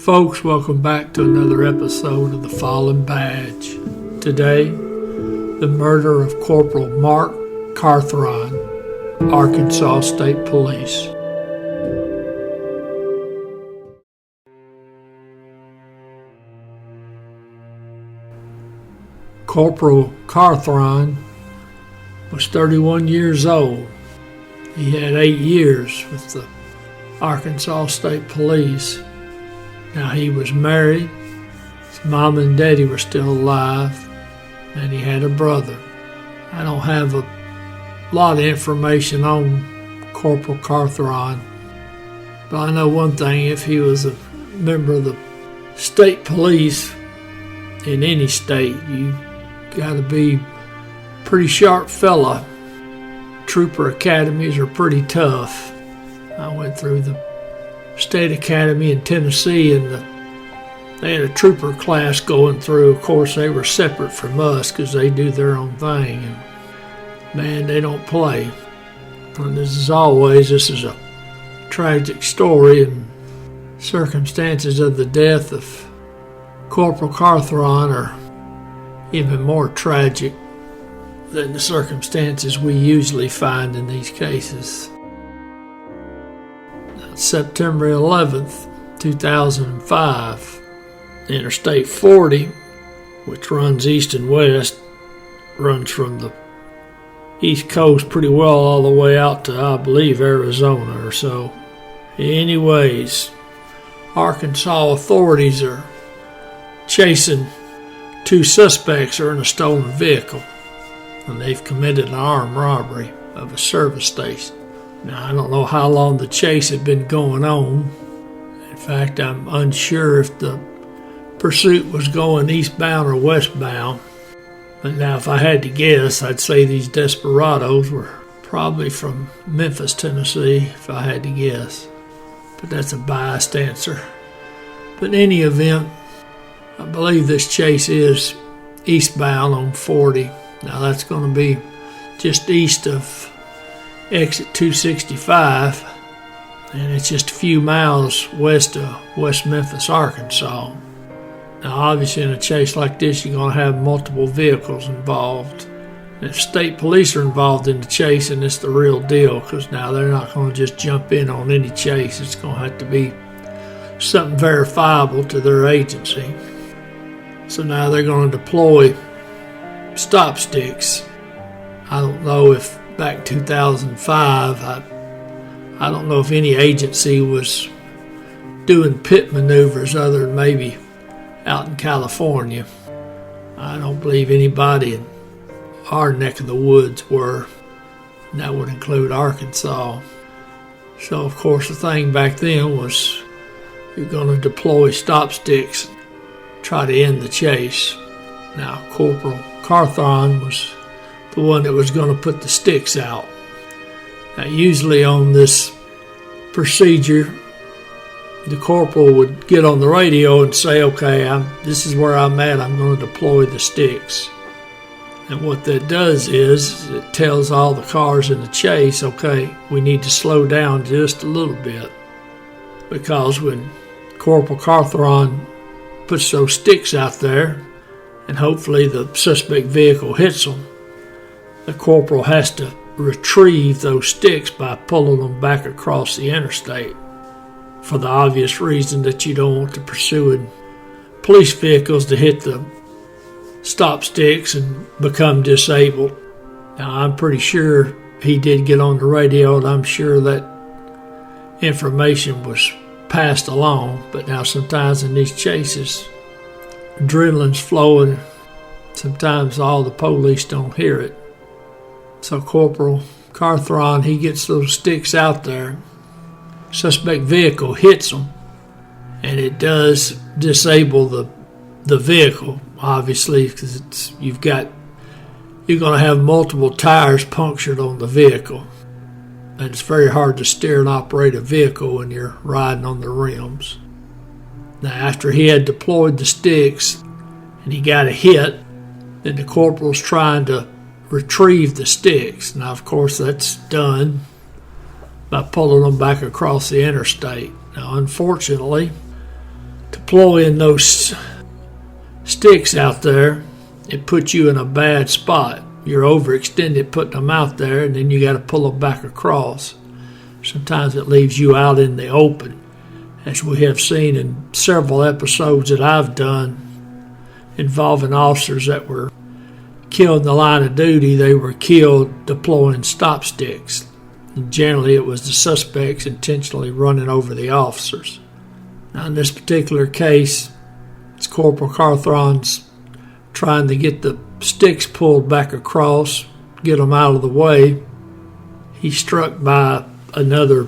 Folks, welcome back to another episode of The Fallen Badge. Today, the murder of Corporal Mark Carthron, Arkansas State Police. Corporal Carthron was 31 years old. He had 8 years with the Arkansas State Police. Now, he was married, his mom and daddy were still alive, and he had a brother. I don't have a lot of information on Corporal Carthron, but I know one thing: if he was a member of the state police in any state, you got to be a pretty sharp fella. Trooper academies are pretty tough. I went through the State Academy in Tennessee, and they had a trooper class going through. Of course, they were separate from us because they do their own thing, and man, they don't play. And this is a tragic story, and circumstances of the death of Corporal Carthron are even more tragic than the circumstances we usually find in these cases. September 11th, 2005, Interstate 40, which runs east and west, runs from the East Coast pretty well all the way out to, I believe, Arizona or so. Anyways, Arkansas authorities are chasing 2 suspects who are in a stolen vehicle, and they've committed an armed robbery of a service station. Now, I don't know how long the chase had been going on. In fact, I'm unsure if the pursuit was going eastbound or westbound. But now, if I had to guess, I'd say these desperados were probably from Memphis, Tennessee, if I had to guess. But that's a biased answer. But in any event, I believe this chase is eastbound on 40. Now, that's going to be just east of exit 265, and it's just a few miles west of West Memphis, Arkansas. Now, obviously, in a chase like this, you're going to have multiple vehicles involved. And if state police are involved in the chase, and it's the real deal, because now they're not going to just jump in on any chase. It's going to have to be something verifiable to their agency. So now they're going to deploy stop sticks. I don't know if back 2005, I don't know if any agency was doing pit maneuvers other than maybe out in California. I don't believe anybody in our neck of the woods were, and that would include Arkansas. So, of course, the thing back then was you're going to deploy stop sticks, try to end the chase. Now, Corporal Carthron was the one that was going to put the sticks out. Now, usually on this procedure, the corporal would get on the radio and say, okay, this is where I'm at, I'm going to deploy the sticks. And what that does is it tells all the cars in the chase, okay, we need to slow down just a little bit. Because when Corporal Carthron puts those sticks out there, and hopefully the suspect vehicle hits them, the corporal has to retrieve those sticks by pulling them back across the interstate, for the obvious reason that you don't want the pursuing police vehicles to hit the stop sticks and become disabled. Now, I'm pretty sure he did get on the radio, and I'm sure that information was passed along. But now sometimes in these chases, adrenaline's flowing. Sometimes all the police don't hear it. So Corporal Carthron, he gets those sticks out there. Suspect vehicle hits them, and it does disable the vehicle, obviously, because you're going to have multiple tires punctured on the vehicle. And it's very hard to steer and operate a vehicle when you're riding on the rims. Now, after he had deployed the sticks and he got a hit, then the corporal's trying to retrieve the sticks. Now, of course, that's done by pulling them back across the interstate. Now, unfortunately, deploying those sticks out there, it puts you in a bad spot. You're overextended putting them out there, and then you got to pull them back across. Sometimes it leaves you out in the open, as we have seen in several episodes that I've done involving officers that were killed in the line of duty. They were killed deploying stop sticks. And generally it was the suspects intentionally running over the officers. Now in this particular case, it's Corporal Carthron's trying to get the sticks pulled back across, get them out of the way. He's struck by another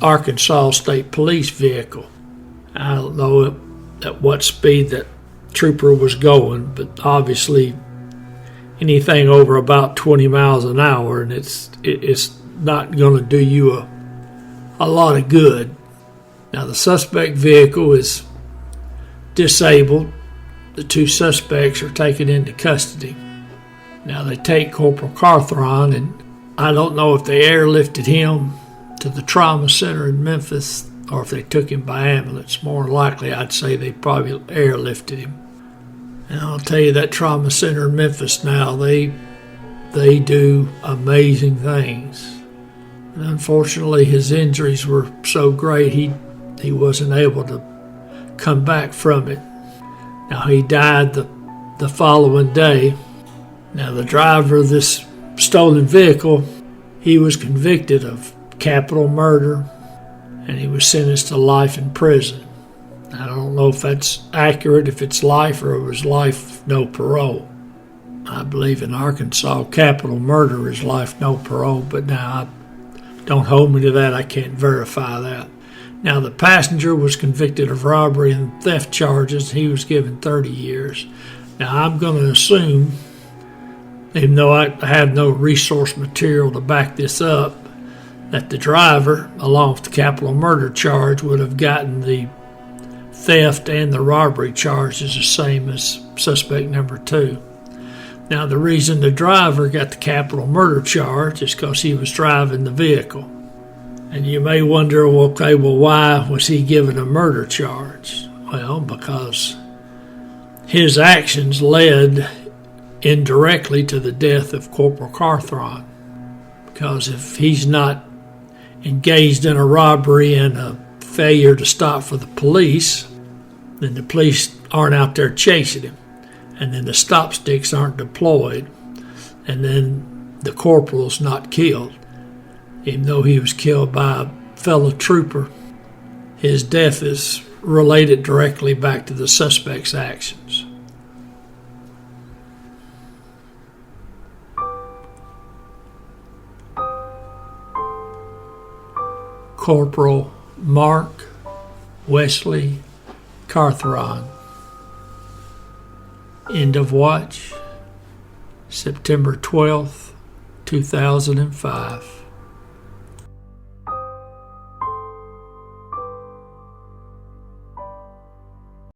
Arkansas State Police vehicle. I don't know at what speed that trooper was going, but obviously anything over about 20 miles an hour, and it's not going to do you a lot of good. Now the suspect vehicle is disabled. The two suspects are taken into custody. Now they take Corporal Carthron, and I don't know if they airlifted him to the trauma center in Memphis or if they took him by ambulance. More likely, I'd say they probably airlifted him. And I'll tell you, that trauma center in Memphis now, they do amazing things. And unfortunately, his injuries were so great, he wasn't able to come back from it. Now, he died the following day. Now, the driver of this stolen vehicle, he was convicted of capital murder, and he was sentenced to life in prison. I don't know if that's accurate, if it's life or it was life, no parole. I believe in Arkansas, capital murder is life, no parole, but now don't hold me to that. I can't verify that. Now, the passenger was convicted of robbery and theft charges. He was given 30 years. Now, I'm going to assume, even though I have no resource material to back this up, that the driver, along with the capital murder charge, would have gotten the theft and the robbery charges the same as suspect number 2. Now, the reason the driver got the capital murder charge is because he was driving the vehicle. And you may wonder, okay, well, why was he given a murder charge? Well, because his actions led indirectly to the death of Corporal Carthron. Because if he's not engaged in a robbery and a failure to stop for the police, then the police aren't out there chasing him. And then the stop sticks aren't deployed. And then the corporal's not killed. Even though he was killed by a fellow trooper, his death is related directly back to the suspect's actions. Corporal Mark Wesley Carthron. End of watch, September 12th, 2005.